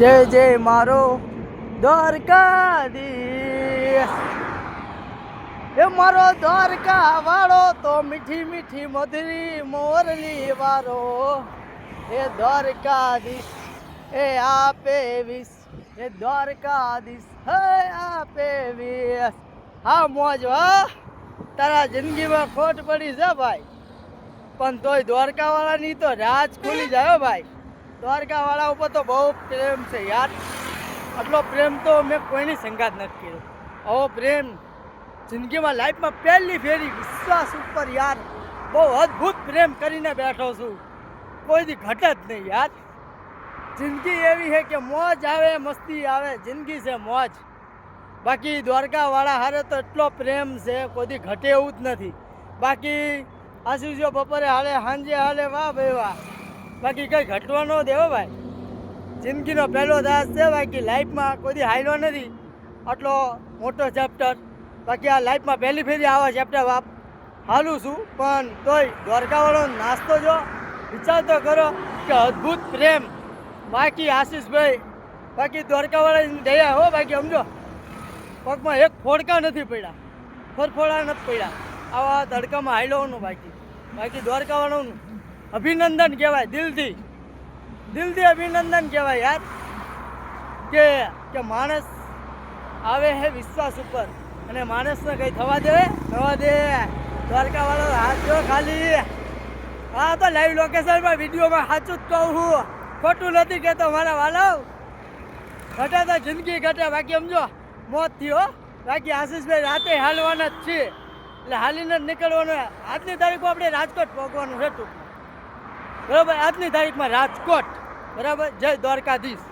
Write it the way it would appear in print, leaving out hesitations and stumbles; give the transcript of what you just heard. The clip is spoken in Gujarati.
જય જય મારો દ્વારકાધીશ, એ મારો દ્વારકા વાળો તો મીઠી મીઠી મધુરી મોરલી વાળો, એ દ્વારકાધીશ એ આપે વિશ, એ દ્વારકાધીશ હે આપે વિશ. હા મોજ વાહ, તારા જિંદગીમાં ખોટ પડી છે ભાઈ, પણ તોય દ્વારકાવાળાની તો રાજ ખુલી જાય હો ભાઈ. દ્વારકાવાળા ઉપર તો બહુ પ્રેમ છે યાર, આટલો પ્રેમ તો મેં કોઈની સંગાત નથી કર્યો. આવો પ્રેમ જિંદગીમાં લાઈફમાં પહેલી ફેરી વિશ્વાસ ઉપર યાર બહુ અદ્ભુત પ્રેમ કરીને બેઠો છું, કોઈથી ઘટે જ નહીં યાર. જિંદગી એવી છે કે મોજ આવે મસ્તી આવે, જિંદગી છે મોજ. બાકી દ્વારકાવાળા હારે તો એટલો પ્રેમ છે, કોઈથી ઘટે એવું જ નથી. બાકી આશીષો બપોરે હાલે સાંજે હાલે વાહ ભાઈ વાહ, બાકી કંઈ ઘટવા ન દેવો ભાઈ. જિંદગીનો પહેલો દાસ છે, બાકી લાઈફમાં કોઈ હાલ્યો નથી આટલો મોટો ચેપ્ટર. બાકી આ લાઈફમાં પહેલી ફેરી આવા ચેપ્ટર હાલું છું, પણ તોય દ્વારકાવાળો નાસ્તો જો વિચાર તો કરો કે અદ્ભુત પ્રેમ. બાકી આશીષભાઈ, બાકી દ્વારકાવાળાની દયા હો, બાકી સમજો પગમાં એક ફોડકા નથી પડ્યા, ફોડફોડા નથી પડ્યા આવા તડકામાં હાલ્યોનું. બાકી દ્વારકાવાળાનું અભિનંદન કહેવાય, દિલથી દિલથી અભિનંદન કહેવાય યાર. કે માણસ આવે છે વિશ્વાસ ઉપર, અને માણસને કંઈ થવા દે દ્વારકાવાળો હાથ જો ખાલી. હા તો લાઈવ લોકેશનમાં વિડીયોમાં સાચું જ કહું છું, ખોટું નથી કહેતો મારા વાલાવ. ઘટે તો જિંદગી ઘટે, બાકી સમજો મોત થયો. બાકી આશીષભાઈ રાતે હાલવાના જ છીએ, એટલે હાલીને જ નીકળવાનું. આજની તારીખમાં આપણે રાજકોટ પહોંચવાનું છે ટૂંકમાં, બરાબર. આજની તારીખમાં રાજકોટ, બરાબર. જય દ્વારકાધીશ.